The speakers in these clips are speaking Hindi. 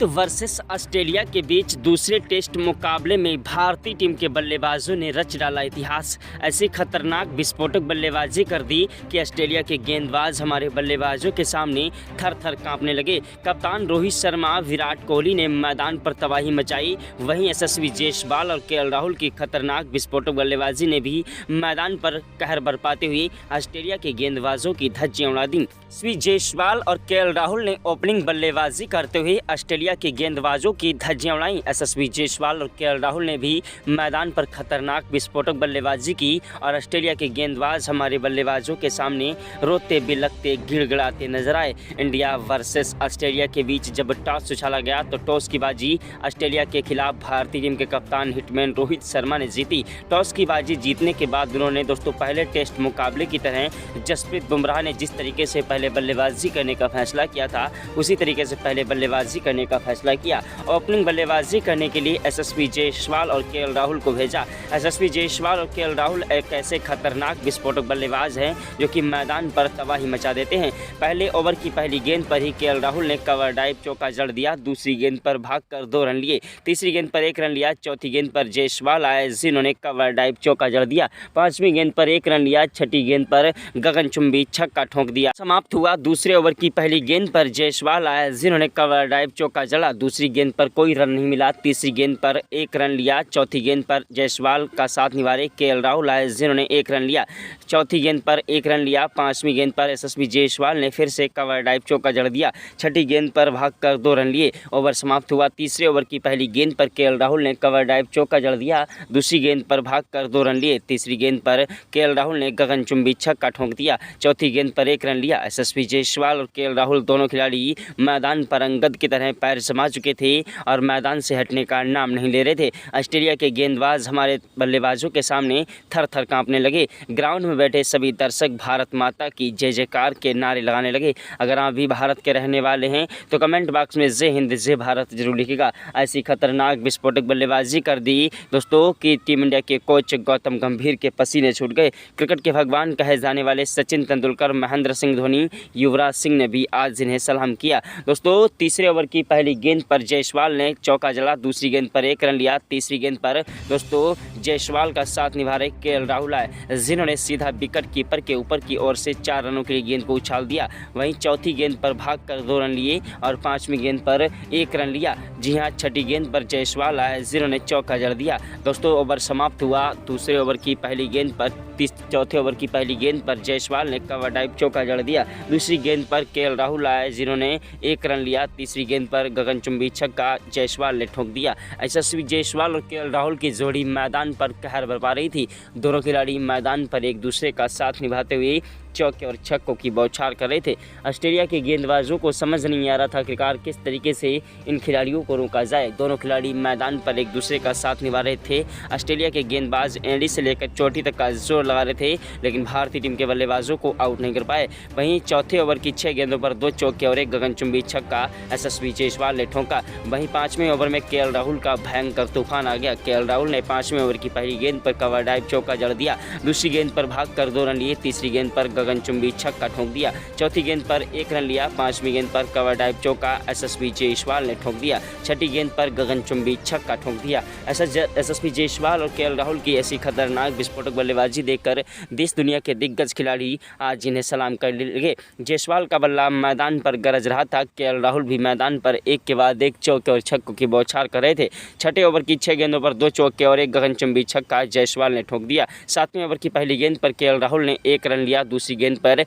भारत वर्सेस ऑस्ट्रेलिया के बीच दूसरे टेस्ट मुकाबले में भारतीय टीम के बल्लेबाजों ने रच डाला इतिहास। ऐसी खतरनाक विस्फोटक बल्लेबाजी कर दी कि ऑस्ट्रेलिया के गेंदबाज हमारे बल्लेबाजों के सामने थर थर कांपने लगे। कप्तान रोहित शर्मा, विराट कोहली ने मैदान पर तबाही मचाई। वहीं यशस्वी जायसवाल और केएल राहुल की खतरनाक विस्फोटक बल्लेबाजी ने भी मैदान पर कहर बरपाते हुए ऑस्ट्रेलिया के गेंदबाजों की धज्जियां उड़ा दी। यशस्वी जायसवाल और केएल राहुल ने ओपनिंग बल्लेबाजी करते हुए ऑस्ट्रेलिया के गेंदबाजों की धज्जियां उड़ाई। यशस्वी जायसवाल और केएल राहुल ने भी मैदान पर खतरनाक विस्फोटक बल्लेबाजी की और ऑस्ट्रेलिया के गेंदबाज हमारे बल्लेबाजों के सामने रोते बिलखते गिड़गिड़ाते नजर आए। इंडिया वर्सेस ऑस्ट्रेलिया के बीच जब टॉस उछाला गया तो टॉस की बाजी ऑस्ट्रेलिया के खिलाफ भारतीय टीम के कप्तान हिटमैन रोहित शर्मा ने जीती। टॉस की बाजी जीतने के बाद उन्होंने पहले टेस्ट मुकाबले की तरह जसप्रीत बुमराह ने जिस तरीके से पहले बल्लेबाजी करने का फैसला किया था उसी तरीके से पहले बल्लेबाजी करने का फैसला किया। ओपनिंग बल्लेबाजी करने के लिए यशस्वी जायसवाल और केएल राहुल को भेजा। यशस्वी जायसवाल और केएल राहुल एक ऐसे खतरनाक विस्फोटक बल्लेबाज हैं जो कि मैदान पर तबाही मचा देते हैं। पहले ओवर की पहली गेंद पर ही केएल राहुल ने कवर ड्राइव चौका जड़ दिया। दूसरी गेंद पर भागकर 2 रन लिए। तीसरी गेंद पर 1 रन लिया। चौथी गेंद पर जायसवाल आए जिन्होंने कवर ड्राइव चौका जड़ दिया। पांचवीं गेंद पर 1 रन लिया। छठी गेंद पर गगनचुंबी छक्का ठोंक दिया। समाप्त हुआ दूसरे ओवर की पहली गेंद पर जायसवाल आए जिन्होंने कवर ड्राइव चौका जड़ा। दूसरी गेंद पर कोई रन नहीं मिला। तीसरी गेंद पर 1 रन लिया। चौथी गेंद पर जायसवाल का साथ निभाए केएल राहुल आए जिन्होंने 1 रन लिया। चौथी गेंद पर 1 रन लिया। पांचवीं गेंद पर यशस्वी जायसवाल ने फिर से कवर ड्राइव चौका जड़ दिया। छठी गेंद पर भागकर 2 रन लिए। ओवर समाप्त हुआ। तीसरे ओवर की पहली गेंद पर केएल राहुल ने कवर ड्राइव चौका जड़ दिया। दूसरी गेंद पर भागकर 2 रन लिए। तीसरी गेंद पर केएल राहुल ने गगनचुंबी छक्का ठोंक दिया। चौथी गेंद पर 1 रन लिया। यशस्वी जायसवाल और केएल राहुल दोनों खिलाड़ी मैदान पर अंगद की तरह पैर जमा चुके थे और मैदान से हटने का नाम नहीं ले रहे थे। ऑस्ट्रेलिया के गेंदबाज हमारे बल्लेबाजों के सामने थर थर कांपने लगे। ग्राउंड में बैठे सभी दर्शक भारत माता की जय जयकार के नारे लगाने लगे। अगर आप भी भारत के रहने वाले हैं तो कमेंट बॉक्स में जय हिंद जय भारत जरूर लिखिएगा। ऐसी खतरनाक विस्फोटक बल्लेबाजी कर दी दोस्तों कि टीम इंडिया के कोच गौतम गंभीर के पसीने छूट गए। क्रिकेट के भगवान कहे जाने वाले सचिन तेंदुलकर, महेंद्र सिंह धोनी, युवराज सिंह ने भी आज इन्हें सलाम किया। दोस्तों तीसरे ओवर की पहली गेंद पर जायसवाल ने चौका जड़ा। दूसरी गेंद पर 1 रन लिया। तीसरी गेंद पर दोस्तों जायसवाल का साथ निभा रहे केएल राहुल आए जिन्होंने सीधा विकेट कीपर के ऊपर की ओर से 4 रनों के लिए गेंद को उछाल दिया। वहीं चौथी गेंद पर भागकर 2 रन लिए और पांचवी गेंद पर 1 रन लिया। जी हां, छठी गेंद पर जायसवाल आए जिन्होंने चौका जड़ दिया। दोस्तों ओवर समाप्त हुआ। दूसरे ओवर की पहली गेंद पर चौथे ओवर की पहली गेंद पर जायसवाल ने कवर ड्राइव चौका जड़ दिया। दूसरी गेंद पर केएल राहुल आए जिन्होंने 1 रन लिया। तीसरी गेंद पर गगनचुंबी छक्का जायसवाल ने ठोक दिया। यशस्वी जायसवाल और केएल राहुल की जोड़ी मैदान पर कहर बरपा रही थी। दोनों खिलाड़ी मैदान पर एक दूसरे का साथ निभाते हुए चौके और छक्कों की बौछार कर रहे थे। ऑस्ट्रेलिया के गेंदबाजों को समझ नहीं आ रहा था आखिरकार किस तरीके से इन खिलाड़ियों को रोका जाए। दोनों खिलाड़ी मैदान पर एक दूसरे का साथ निभा रहे थे। ऑस्ट्रेलिया के गेंदबाज एंडी से लेकर चोटी तक का जोर लगा रहे थे लेकिन भारतीय टीम के बल्लेबाजों को आउट नहीं कर पाए। वहीं चौथे ओवर की 6 गेंदों पर 2 चौके और 1 गगनचुंबी छक्का यशस्वी जायसवाल ने ठोका। वहीं 5वें ओवर में केएल राहुल का भयंकर तूफान आ गया। केएल राहुल ने 5वें ओवर की पहली गेंद पर कवर ड्राइव चौका जड़ दिया। दूसरी गेंद पर भागकर 2 रन लिए। तीसरी गेंद पर गगनचुंबी छक्का ठोक दिया। चौथी गेंद पर 1 रन लिया। पांचवी गेंद पर कवर ड्राइव चौका यशस्वी जायसवाल ने ठोक दिया। छठी गेंद पर गगनचुंबी छक्का ठोक दिया। यशस्वी जायसवाल और केएल राहुल की ऐसी खतरनाक विस्फोटक बल्लेबाजी देखकर देश दुनिया के दिग्गज खिलाड़ी आज इन्हें सलाम करने लगे। जायसवाल का बल्ला मैदान पर गरज रहा था। केएल राहुल भी मैदान पर एक के बाद एक चौके और छक्कों की बौछार कर रहे थे। छठे ओवर की 6 गेंदों पर 2 चौके और 1 गगनचुंबी छक्का जायसवाल ने ठोक दिया। 7वें ओवर की पहली गेंद पर केएल राहुल ने 1 रन लिया। दूसरी गेंद पर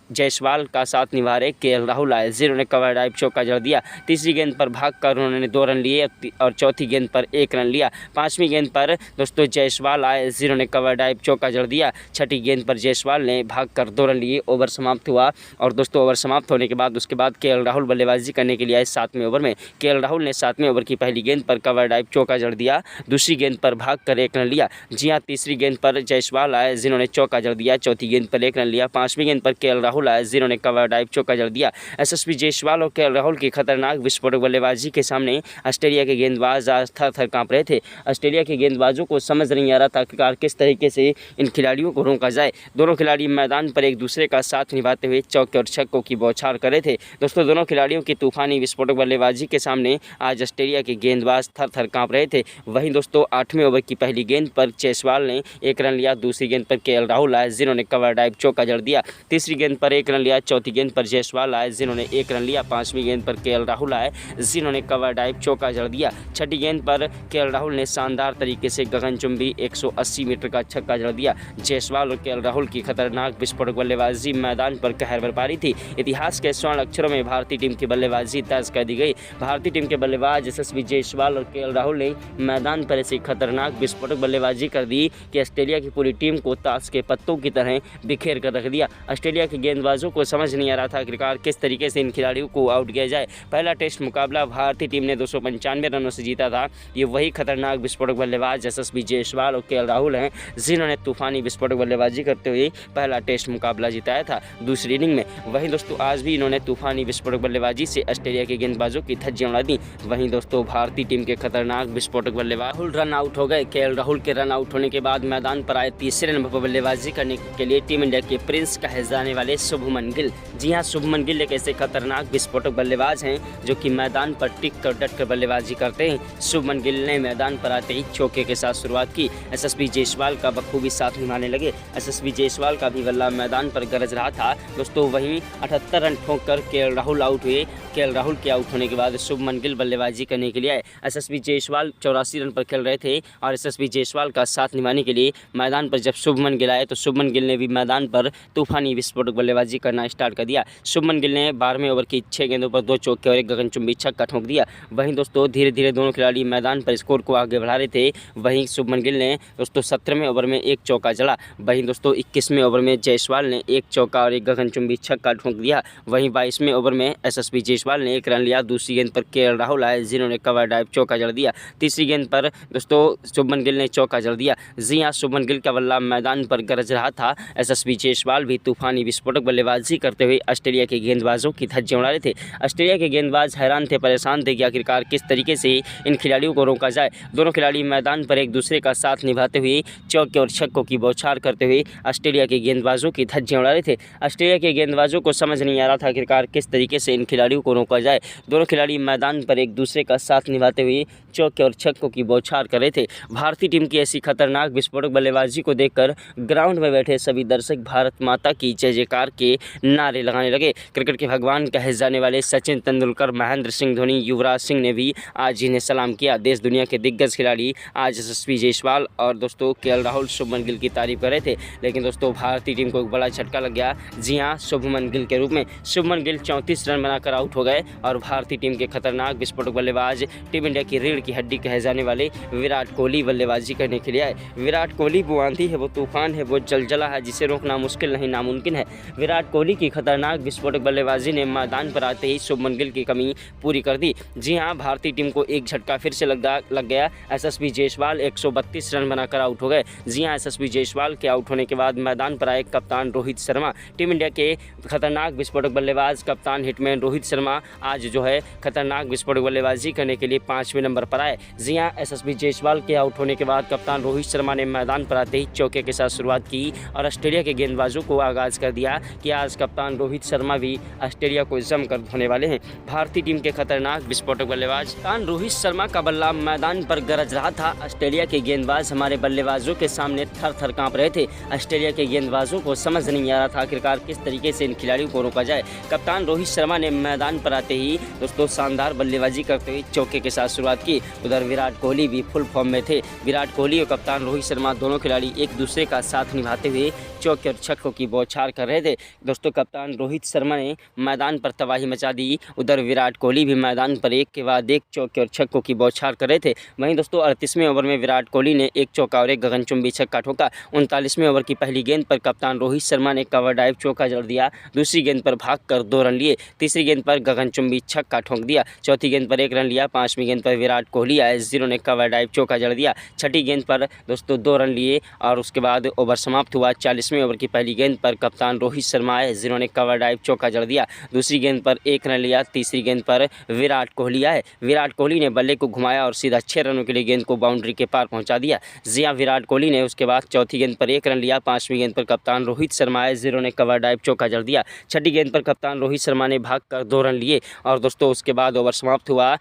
जायसवाल का साथ निभा रहे केएल राहुल आए जिन्होंने कवर ड्राइव चौका जड़ दिया। तीसरी गेंद पर भागकर उन्होंने 2 रन लिए और चौथी गेंद पर 1 रन लिया। पांचवी गेंद पर दोस्तों जायसवाल आए जिन्होंने कवर ड्राइव चौका जड़ दिया। छठी गेंद पर जायसवाल ने भागकर 2 रन लिए। ओवर समाप्त हुआ और दोस्तों ओवर समाप्त होने के बाद उसके बाद केएल राहुल बल्लेबाजी करने के लिए आए 7वें ओवर में। केएल राहुल ने 7वें ओवर की पहली गेंद पर कवर ड्राइव चौका जड़ दिया। दूसरी गेंद पर भागकर 1 रन लिया। जी हाँ, तीसरी गेंद पर जायसवाल आए जिन्होंने चौका जड़ दिया। चौथी गेंद पर 1 रन लिया। पांचवी गेंद पर केएल राहुल राहुल आए जिन्होंने कवर ड्राइव चौका जड़ दिया। यशस्वी जायसवाल और केएल राहुल की खतरनाक विस्फोटक बल्लेबाजी के सामने ऑस्ट्रेलिया के गेंदबाज आज थर-थर कांप रहे थे। ऑस्ट्रेलिया के गेंदबाजों को समझ नहीं आ रहा था आखिरकार किस तरीके से इन खिलाड़ियों को रोका जाए। दोनों खिलाड़ी मैदान पर एक दूसरे का साथ निभाते हुए चौके और छक्कों की बौछार कर रहे थे। दोस्तों दोनों खिलाड़ियों की तूफानी विस्फोटक बल्लेबाजी के सामने आज ऑस्ट्रेलिया के गेंदबाज थर-थर कांप रहे थे। वहीं दोस्तों 8वें ओवर की पहली गेंद पर जायसवाल ने 1 रन लिया। दूसरी गेंद पर केएल राहुल आए जिन्होंने कवर ड्राइव चौका जड़ दिया। तीसरी गेंद पर 1 रन लिया। चौथी गेंद पर जायसवाल आए जिन्होंने 1 रन लिया। 5वीं गेंद पर केएल राहुल आए जिन्होंने कवर ड्राइव चौका जड़ दिया। छठी गेंद पर केएल राहुल ने शानदार तरीके से गगनचुंबी 180 मीटर का छक्का जड़ दिया। जायसवाल और केएल राहुल की खतरनाक विस्फोटक बल्लेबाजी मैदान पर कहर बरपा रही थी। इतिहास के स्वर्ण अक्षरों में भारतीय टीम की बल्लेबाजी दर्ज कर दी गई। भारतीय टीम के बल्लेबाज यशस्वी जायसवाल और केएल राहुल ने मैदान पर ऐसी खतरनाक विस्फोटक बल्लेबाजी कर दी कि ऑस्ट्रेलिया की पूरी टीम को ताश के पत्तों की तरह बिखेर कर रख दिया। ऑस्ट्रेलिया के गेंदबाजों को समझ नहीं आ रहा था आखिरकार किस तरीके से इन खिलाड़ियों को आउट किया जाए। पहला टेस्ट मुकाबला भारतीय टीम ने 295 रनों से जीता था। ये वही खतरनाक विस्फोटक बल्लेबाज यशस्वी जायसवाल और केएल राहुल हैं जिन्होंने तूफानी विस्फोटक बल्लेबाजी करते हुए पहला टेस्ट मुकाबला जिताया था दूसरी इनिंग में। वहीं दोस्तों आज भी इन्होंने तूफानी विस्फोटक बल्लेबाजी से ऑस्ट्रेलिया के गेंदबाजों की धज्जियां उड़ा दी। वहीं दोस्तों भारतीय टीम के खतरनाक विस्फोटक बल्लेबाज राहुल रन आउट हो गए। केएल राहुल के रन आउट होने के बाद मैदान पर आए तीसरे नंबर पर बल्लेबाजी करने के लिए टीम इंडिया के प्रिंस कहे जाने वाले शुभमन गिल। जी हां, शुभमन गिल एक ऐसे खतरनाक विस्फोटक बल्लेबाज हैं जो कि मैदान पर टिक कर डट कर बल्लेबाजी करते हैं। शुभमन गिल ने मैदान पर आते ही चौके के साथ शुरुआत की। यशस्वी जायसवाल का बखूबी साथ निभाने लगे। यशस्वी जायसवाल का भी बल्ला मैदान पर गरज रहा था। दोस्तों वहीं 78 रन ठोक कर केएल राहुल आउट हुए। केएल राहुल के आउट होने के बाद शुभमन गिल बल्लेबाजी करने के लिए आए। यशस्वी जायसवाल 84 रन पर खेल रहे थे और यशस्वी जायसवाल का साथ निभाने के लिए मैदान पर जब शुभमन गिल आए तो शुभमन गिल ने भी मैदान पर तूफानी विस्फोटक बल्लेबाजी करना स्टार्ट कर दिया। शुभमन गिल ने 12वें ओवर की 6 गेंदों पर 2 चौके और 1 गगनचुंबी छक्का ठोक दिया। वहीं दोस्तों धीरे धीरे दोनों खिलाड़ी मैदान पर स्कोर को आगे बढ़ा रहे थे। वहीं शुभमन गिल ने दोस्तों 17वें ओवर में 1 चौका जड़ा। वहीं दोस्तों 21वें ओवर में जायसवाल ने 1 चौका और 1 गगनचुंबी छक्का ठोक दिया। वहीं 22वें ओवर में यशस्वी जायसवाल ने 1 रन लिया। दूसरी गेंद पर केएल राहुल आए जिन्होंने कवर ड्राइव चौका जड़ दिया। तीसरी गेंद पर दोस्तों शुभमन गिल ने चौका जड़ दिया। जी हां, शुभमन गिल का बल्ला मैदान पर गरज रहा था। यशस्वी जायसवाल भी तूफानी विस्फोटक बल्लेबाजी करते हुए ऑस्ट्रेलिया के गेंदबाजों की धज्जियां उड़ा रहे थे। ऑस्ट्रेलिया के गेंदबाज हैरान थे, परेशान थे कि आखिरकार किस तरीके से इन खिलाड़ियों को रोका जाए। दोनों खिलाड़ी मैदान पर एक दूसरे का साथ निभाते हुए चौके और छक्कों की बौछार करते हुए ऑस्ट्रेलिया के गेंदबाजों की धज्जियां उड़ा रहे थे। ऑस्ट्रेलिया के गेंदबाजों को समझ नहीं आ रहा था आखिरकार किस तरीके से इन खिलाड़ियों को रोका जाए। दोनों खिलाड़ी मैदान पर एक दूसरे का साथ निभाते हुए चौके और छक्कों की बौछार कर रहे थे। भारतीय टीम की ऐसी खतरनाक विस्फोटक बल्लेबाजी को देखकर ग्राउंड में बैठे सभी दर्शक भारत माता की जय जयकार के नारे लगाने लगे। क्रिकेट के भगवान कहे जाने वाले सचिन तेंदुलकर, महेंद्र सिंह धोनी, युवराज सिंह ने भी आज इन्हें सलाम किया। देश दुनिया के दिग्गज खिलाड़ी आज यशस्वी जायसवाल और दोस्तों केएल राहुल, शुभमन गिल की तारीफ कर रहे थे। लेकिन दोस्तों भारतीय टीम को एक बड़ा झटका लग गया। जी हां, शुभमन गिल के रूप में शुभमन गिल 34 रन बनाकर आउट हो गए और भारतीय टीम के खतरनाक विस्फोटक बल्लेबाज टीम इंडिया की रीढ़ की हड्डी कहे जाने वाले विराट कोहली बल्लेबाजी करने के लिए आए। विराट कोहली वो आंधी है, वो तूफान है, वो जलजला है जिसे रोकना मुश्किल नहीं नामुमकिन है। विराट कोहली की खतरनाक विस्फोटक बल्लेबाजी ने मैदान पर आते ही शुभमन गिल की कमी पूरी कर दी। जी हां, भारतीय टीम को एक झटका फिर से लग गया। यशस्वी जायसवाल 132 रन बनाकर आउट हो गए। जी हां, यशस्वी जायसवाल के आउट होने के बाद मैदान पर आए कप्तान रोहित शर्मा। टीम इंडिया के खतरनाक विस्फोटक बल्लेबाज कप्तान हिटमैन रोहित शर्मा आज जो है खतरनाक विस्फोटक बल्लेबाजी करने के लिए 5वें नंबर पर आए। जी हां, यशस्वी जायसवाल के आउट होने के बाद कप्तान रोहित शर्मा ने मैदान पर आते ही चौके के साथ शुरुआत की और ऑस्ट्रेलिया के गेंदबाजों को आगाज कर दिया कि आज कप्तान रोहित शर्मा भी ऑस्ट्रेलिया को जमकर धोने वाले हैं। भारतीय टीम के खतरनाक विस्फोटक बल्लेबाज कप्तान रोहित शर्मा का बल्ला मैदान पर गरज रहा था। ऑस्ट्रेलिया के गेंदबाज हमारे बल्लेबाजों के सामने थर थर कांप रहे थे। ऑस्ट्रेलिया के गेंदबाजों को समझ नहीं आ रहा था आखिरकार किस तरीके से इन खिलाड़ियों को रोका जाए। कप्तान रोहित शर्मा ने मैदान पर आते ही दोस्तों शानदार बल्लेबाजी करते हुए चौके के साथ शुरुआत की। उधर विराट कोहली भी फुल फॉर्म में थे। विराट कोहली और कप्तान रोहित शर्मा दोनों खिलाड़ी एक दूसरे का साथ निभाते हुए चौके और छक्कों की बौछार कर रहे थे। दोस्तों कप्तान रोहित शर्मा ने मैदान पर तबाही मचा दी। उधर विराट कोहली भी मैदान पर एक के बाद एक चौके और छक्कों की बौछार कर रहे थे। वहीं दोस्तों 38वें ओवर में विराट कोहली ने 1 चौका और 1 गगनचुंबी छक्का ठोका। 39वें ओवर की पहली गेंद पर कप्तान रोहित शर्मा ने कवर ड्राइव चौका जड़ दिया। दूसरी गेंद पर भागकर 2 रन लिए। तीसरी गेंद पर गगनचुंबी छक्का ठोक दिया। चौथी गेंद पर 1 रन लिया। 5वीं गेंद पर विराट कोहली आए जिन्होंने कवर ड्राइव चौका जड़ दिया। छठी गेंद पर दोस्तों 2 रन लिए और उसके बाद ओवर समाप्त हुआ। 40वें 45वें ओवर की पहली गेंद पर कप्तान रोहित शर्मा आए, जिन्होंने कवर ड्राइव चौका जड़ दिया। दूसरी गेंद पर 1 रन लिया। तीसरी गेंद पर विराट कोहली आए। विराट कोहली ने बल्ले को घुमाया और सीधा 6 रनों के लिए गेंद को बाउंड्री के पार पहुंचा दिया। जी हां, विराट कोहली ने उसके बाद चौथी गेंद पर 1 रन लिया। 5वीं गेंद पर कप्तान रोहित शर्मा आए, जिन्होंने कवर ड्राइव चौका जड़ दिया। छठी गेंद पर कप्तान रोहित शर्मा ने भागकर 2 रन लिए और दोस्तों उसके बाद ओवर समाप्त हुआ।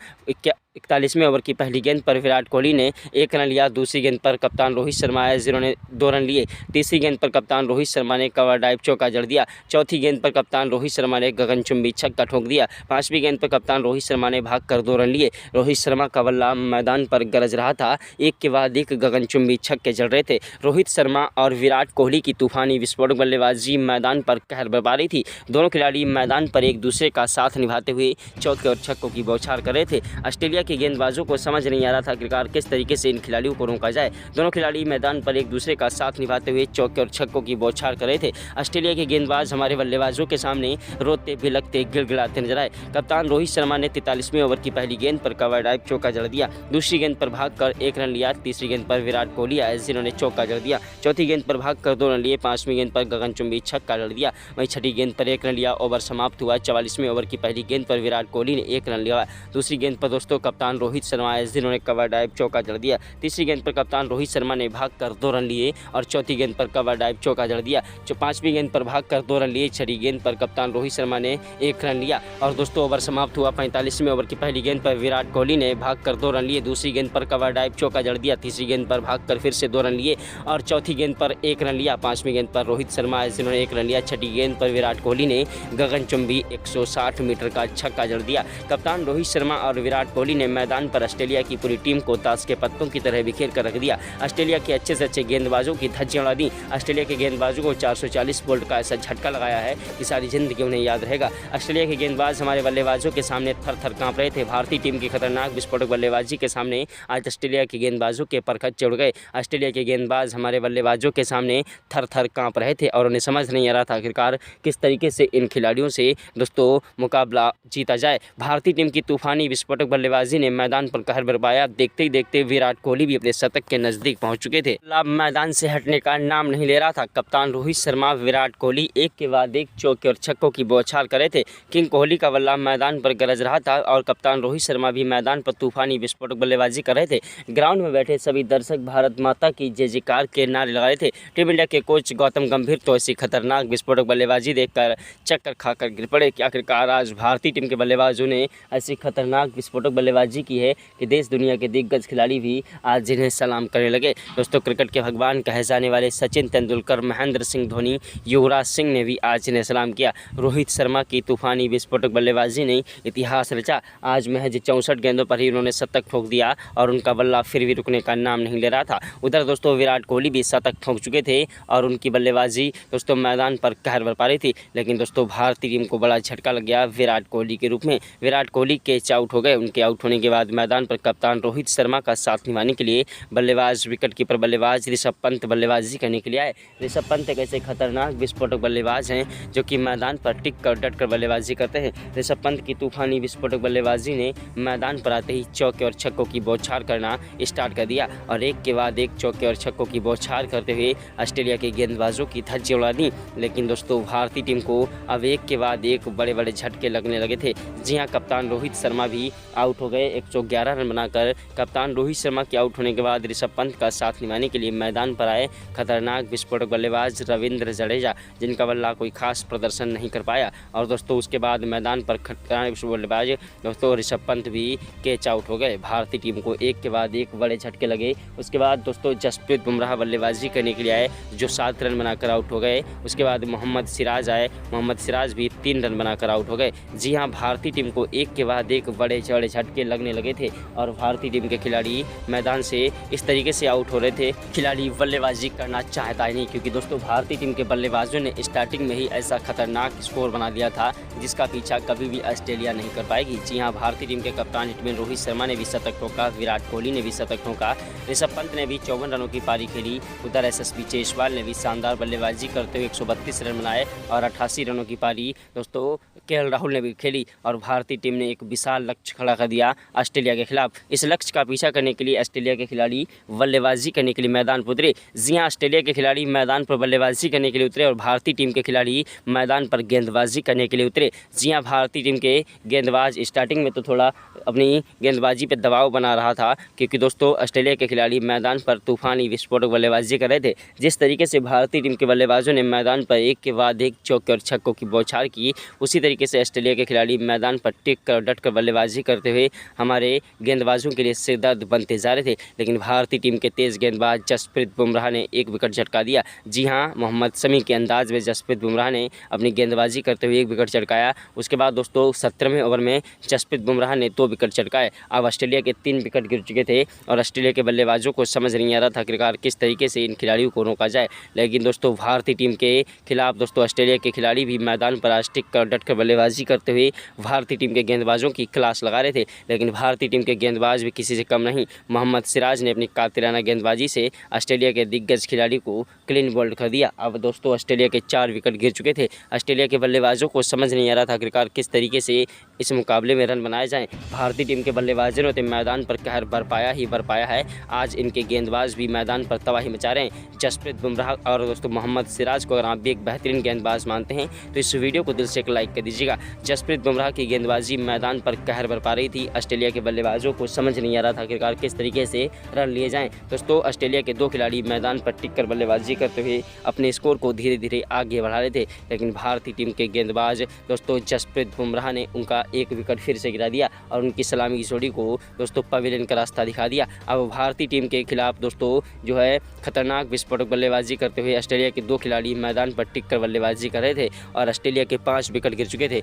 41वें ओवर की पहली गेंद पर विराट कोहली ने 1 रन लिया। दूसरी गेंद पर कप्तान रोहित शर्मा आए, जिन्होंने 2 रन लिए। तीसरी गेंद पर कप्तान रोहित शर्मा ने कवर ड्राइव चौका जड़ दिया। चौथी गेंद पर कप्तान रोहित शर्मा ने गगनचुंबी छक्का ठोक दिया। 5वीं गेंद पर कप्तान रोहित शर्मा ने भागकर 2 रन लिए। रोहित शर्मा का बल्ला मैदान पर गरज रहा था, एक के बाद एक गगनचुंबी छक्के जड़ रहे थे। रोहित शर्मा और विराट कोहली की तूफानी विस्फोटक बल्लेबाजी मैदान पर कहर बरपा रही थी। दोनों खिलाड़ी मैदान पर एक दूसरे का साथ निभाते हुए चौके और छक्कों की बौछार कर रहे थे। ऑस्ट्रेलिया के गेंदबाजों को समझ नहीं आ रहा था आखिरकार किस तरीके से इन खिलाड़ियों को रोका जाए। दोनों खिलाड़ी मैदान पर एक दूसरे का साथ निभाते हुए चौके और छक्कों की बौछार कर रहे थे। ऑस्ट्रेलिया के गेंदबाज हमारे बल्लेबाजों के सामने रोते बिलखते गिड़गिड़ाते नजर आए। कप्तान रोहित शर्मा ने 43वें ओवर की पहली गेंद पर कवर ड्राइव चौका जड़ दिया। दूसरी गेंद पर भागकर 1 रन लिया। तीसरी गेंद पर विराट कोहली आए, जिन्होंने चौका जड़ दिया। चौथी गेंद पर भागकर 2 रन लिए। 5वीं गेंद पर गगनचुंबी छक्का जड़ दिया। वहीं छठी गेंद पर 1 रन लिया। ओवर समाप्त हुआ। 44वें ओवर की पहली गेंद पर विराट कोहली ने 1 रन लिया। दूसरी गेंद पर दोस्तों कप्तान रोहित शर्मा आए, जिन्होंने कवर ड्राइव चौका जड़ दिया। तीसरी गेंद पर कप्तान रोहित शर्मा ने भागकर 2 रन लिए और चौथी गेंद पर कवर ड्राइव चौका जड़ दिया। 5वीं गेंद पर भागकर 2 रन लिए। छठी गेंद पर कप्तान रोहित शर्मा ने 1 रन लिया और दोस्तों ओवर समाप्त हुआ। 45वें ओवर की पहली गेंद पर विराट कोहली ने भागकर 2 रन लिए। दूसरी गेंद पर कवर ड्राइव चौका जड़ दिया। तीसरी गेंद पर भागकर फिर से 2 रन लिए और चौथी गेंद पर 1 रन लिया। 5वीं गेंद पर रोहित शर्मा आए, जिन्होंने 1 रन लिया। छठी गेंद पर विराट कोहली ने गगनचुंबी 160 मीटर का छक्का जड़ दिया। कप्तान रोहित शर्मा और विराट कोहली ने मैदान पर ऑस्ट्रेलिया की पूरी टीम को ताश के पत्तों की तरह बिखेर कर रख दिया। ऑस्ट्रेलिया के अच्छे से अच्छे गेंदबाजों की धज्जियां उड़ा दी। ऑस्ट्रेलिया के गेंदबाजों को 440 वोल्ट का ऐसा झटका लगाया है कि सारी जिंदगी उन्हें याद रहेगा। ऑस्ट्रेलिया के गेंदबाज हमारे बल्लेबाजों के सामने थर थर कांप रहे थे। भारतीय टीम की खतरनाक विस्फोटक बल्लेबाजी के सामने आज ऑस्ट्रेलिया के गेंदबाजों के परखच चढ़ गए। ऑस्ट्रेलिया के गेंदबाज हमारे बल्लेबाजों के सामने थर थर कांप रहे थे और उन्हें समझ नहीं आ रहा था आखिरकार किस तरीके से इन खिलाड़ियों से दोस्तों मुकाबला जीता जाए। भारतीय टीम की तूफानी विस्फोटक बल्लेबाजी ने मैदान पर कहर बरपाया। देखते ही देखते विराट कोहली भी अपने शतक के नजदीक पहुंच चुके थे। लाभ मैदान से हटने का नाम नहीं ले रहा था। कप्तान रोहित शर्मा, विराट कोहली एक के बाद एक चौके और छक्कों की बौछार कर रहे थे। किंग कोहली का बल्ला मैदान पर गरज रहा था और कप्तान रोहित शर्मा भी मैदान पर तूफानी विस्फोटक बल्लेबाजी कर रहे थे। ग्राउंड में बैठे सभी दर्शक भारत माता की जय जयकार के नारे लगा रहे थे। टीम इंडिया के कोच गौतम गंभीर तो ऐसी खतरनाक विस्फोटक बल्लेबाजी देखकर चक्कर खाकर गिर पड़े कि आखिरकार आज भारतीय टीम के बल्लेबाजों ने ऐसी खतरनाक विस्फोटक बल्लेबाजी की है कि देश दुनिया के दिग्गज खिलाड़ी भी आज जिन्हें सलाम करने लगे। दोस्तों क्रिकेट के भगवान कहे जाने वाले सचिन तेंदुलकर, महेंद्र सिंह धोनी, युवराज सिंह ने भी आज इन्हें सलाम किया। रोहित शर्मा की तूफानी विस्फोटक बल्लेबाजी ने इतिहास रचा। आज महज 64 गेंदों पर ही उन्होंने शतक ठोक दिया और उनका बल्ला फिर भी रुकने का नाम नहीं ले रहा था। उधर दोस्तों विराट कोहली भी शतक ठोक चुके थे और उनकी बल्लेबाजी दोस्तों मैदान पर कहर बरपा रही थी। लेकिन दोस्तों भारतीय टीम को बड़ा झटका लग गया विराट कोहली के रूप में। विराट कोहली कैच आउट हो गए। उनके आउट होने के बाद मैदान पर कप्तान रोहित शर्मा का साथ निभाने के लिए बल्लेबाज विकेट कीपर बल्लेबाज ऋषभ पंत बल्लेबाजी करने के लिए आए। ऋषभ पंत एक ऐसे खतरनाक विस्फोटक बल्लेबाज हैं जो कि मैदान पर टिक कर डट कर बल्लेबाजी करते हैं। ऋषभ पंत की तूफानी विस्फोटक बल्लेबाजी ने मैदान पर आते ही चौके और छक्कों की बौछार करना स्टार्ट कर दिया और एक के बाद एक चौके और छक्कों की बौछार करते हुए ऑस्ट्रेलिया के गेंदबाजों की धज्जियां उड़ा दी। लेकिन दोस्तों भारतीय टीम को अब एक के बाद एक बड़े बड़े झटके लगने लगे थे। जी हाँ, कप्तान रोहित शर्मा भी आउट हो गए 111 रन बनाकर। कप्तान रोहित शर्मा के आउट होने के बाद ऋषभ पंत का साथ निभाने के लिए मैदान पर आए खतरनाक विस्फोटक बल्लेबाज रविंद्र जडेजा, जिनका बल्ला कोई खास प्रदर्शन नहीं कर पाया। और दोस्तों उसके बाद मैदान पर खतरनाक बल्लेबाज दोस्तों ऋषभ पंत भी कैच आउट हो गए। भारतीय टीम को एक के बाद एक बड़े झटके लगे। उसके बाद दोस्तों जसप्रीत बुमराह बल्लेबाजी करने के लिए आए जो 7 रन बनाकर आउट हो गए। उसके बाद मोहम्मद सिराज आए। मोहम्मद सिराज भी 3 रन बनाकर आउट हो गए। जी हाँ, भारतीय टीम को एक के बाद एक बड़े बड़े झटके लगने लगे थे और भारतीय टीम के खिलाड़ी मैदान से इस तरीके से आउट हो रहे थे। खिलाड़ी बल्लेबाजी करना चाहता ही नहीं, क्योंकि दोस्तों भारतीय टीम के बल्लेबाजों ने स्टार्टिंग में ही ऐसा खतरनाक स्कोर बना दिया था जिसका पीछा कभी भी ऑस्ट्रेलिया नहीं कर पाएगी। जी हाँ, भारतीय टीम के कप्तान हिटमैन रोहित शर्मा ने भी शतक ठोका, विराट कोहली ने भी शतक ठोका, ऋषभ पंत ने भी 54 रनों की पारी खेली। उधर एसएसबी जयसवाल ने भी शानदार बल्लेबाजी करते हुए 132 रन बनाए और 88 रनों की पारी दोस्तों केएल राहुल ने भी खेली और भारतीय टीम ने एक विशाल लक्ष्य खड़ा कर दिया ऑस्ट्रेलिया के खिलाफ। इस लक्ष्य का पीछा करने के लिए ऑस्ट्रेलिया के खिलाड़ी बल्लेबाजी करने के लिए मैदान पर उतरे। जी हाँ, ऑस्ट्रेलिया के खिलाड़ी मैदान पर बल्लेबाजी करने के लिए उतरे और भारतीय टीम के खिलाड़ी मैदान पर गेंदबाजी करने के लिए उतरे। जी हाँ, भारतीय टीम के गेंदबाज स्टार्टिंग में तो थोड़ा अपनी गेंदबाजी पर दबाव बना रहा था, क्योंकि दोस्तों ऑस्ट्रेलिया के खिलाड़ी मैदान पर तूफानी विस्फोटक बल्लेबाजी कर रहे थे। जिस तरीके से भारतीय टीम के बल्लेबाजों ने मैदान पर एक के बाद एक चौके और छक्कों की बौछार की, उसी तरीके से ऑस्ट्रेलिया के खिलाड़ी मैदान पर टिक कर डट कर बल्लेबाजी करते हुए हमारे गेंदबाजों के लिए सिरदर्द बनते जा रहे थे। लेकिन भारतीय टीम के तेज़ गेंदबाज जसप्रीत बुमराह ने एक विकेट झटका दिया। जी हाँ, मोहम्मद शमी के अंदाज में जसप्रीत बुमराह ने अपनी गेंदबाजी करते हुए एक विकेट चटकाया। उसके बाद दोस्तों 17वें ओवर में जसप्रीत बुमराह ने 2 विकेट चटकाए। अब ऑस्ट्रेलिया के 3 विकेट गिर चुके थे और ऑस्ट्रेलिया के बल्लेबाजों को समझ नहीं आ रहा था आखिरकार किस तरीके से इन खिलाड़ियों को रोका जाए। लेकिन दोस्तों भारतीय टीम के खिलाफ दोस्तों ऑस्ट्रेलिया के खिलाड़ी भी मैदान पर आज टिक कर डट कर बल्लेबाजी करते हुए भारतीय टीम के गेंदबाजों की क्लास लगा रहे थे। लेकिन भारतीय टीम के गेंदबाज भी किसी से कम नहीं। मोहम्मद सिराज ने अपनी कातिलाना गेंदबाजी से ऑस्ट्रेलिया के दिग्गज खिलाड़ी को क्लीन बोल्ड कर दिया। अब दोस्तों ऑस्ट्रेलिया के 4 विकेट गिर चुके थे। ऑस्ट्रेलिया के बल्लेबाजों को समझ नहीं आ रहा था आखिरकार किस तरीके से इस मुकाबले में रन बनाए जाएं। भारतीय टीम के बल्लेबाजों ने मैदान पर कहर बरपाया है। आज इनके गेंदबाज भी मैदान पर तबाही मचा रहे हैं। जसप्रीत बुमराह और दोस्तों मोहम्मद सिराज को अगर आप भी एक बेहतरीन गेंदबाज मानते हैं तो इस वीडियो को दिल से एक लाइक कर दीजिएगा। जसप्रीत बुमराह की गेंदबाजी मैदान पर कहर बरपा रही थी। ऑस्ट्रेलिया के बल्लेबाजों को समझ नहीं आ रहा था आखिरकार किस तरीके से रन लिए जाएं। दोस्तों ऑस्ट्रेलिया के 2 खिलाड़ी मैदान पर टिक कर बल्लेबाजी करते हुए अपने स्कोर को धीरे धीरे आगे बढ़ा रहे थे। लेकिन भारतीय टीम के गेंदबाज दोस्तों जसप्रीत बुमराह ने उनका एक विकेट फिर से गिरा दिया और उनकी सलामी की जोड़ी को दोस्तों पवेलियन का रास्ता दिखा दिया। अब भारतीय टीम के खिलाफ दोस्तों जो है खतरनाक विस्फोटक बल्लेबाजी करते हुए ऑस्ट्रेलिया के 2 खिलाड़ी मैदान पर टिक कर बल्लेबाजी कर रहे थे और ऑस्ट्रेलिया के 5 विकेट गिर चुके थे।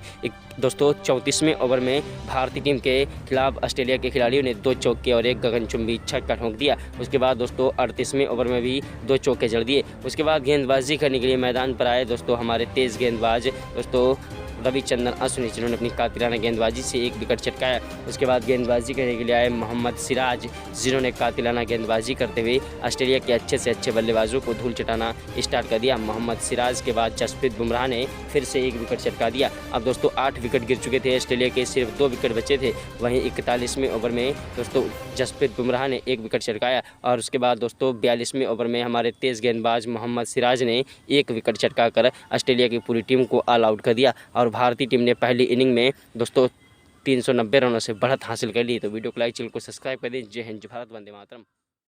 दोस्तों 34वें ओवर में भारतीय टीम के खिलाफ ऑस्ट्रेलिया के खिलाड़ियों ने 2 चौके और एक गगनचुंबी छक्का ठोक दिया। उसके बाद दोस्तों 38वें ओवर में भी 2 चौके जड़ दिए। उसके बाद गेंदबाजी करने के लिए मैदान पर आए दोस्तों हमारे तेज़ गेंदबाज दोस्तों रविचंद्रन अश्विन, जिन्होंने अपनी कातिलाना गेंदबाजी से एक विकेट चटकाया। उसके बाद गेंदबाजी करने के लिए आए मोहम्मद सिराज, जिन्होंने कातिलाना गेंदबाजी करते हुए ऑस्ट्रेलिया के अच्छे से अच्छे बल्लेबाजों को धूल चटाना स्टार्ट कर दिया। मोहम्मद सिराज के बाद जसप्रीत बुमराह ने फिर से एक विकेट चटका दिया। अब दोस्तों 8 विकेट गिर चुके थे। ऑस्ट्रेलिया के सिर्फ 2 विकेट बचे थे। वहीं 41वें ओवर में दोस्तों जसप्रीत बुमराह ने एक विकेट चटकाया और उसके बाद दोस्तों 42वें ओवर में हमारे तेज़ गेंदबाज मोहम्मद सिराज ने एक विकेट चटका कर ऑस्ट्रेलिया की पूरी टीम को ऑल आउट कर दिया और भारतीय टीम ने पहली इनिंग में दोस्तों 390 रनों से बढ़त हासिल कर ली। तो वीडियो को लाइक, चैनल को सब्सक्राइब कर दें। जय हिंद, जय भारत, वंदे मातरम।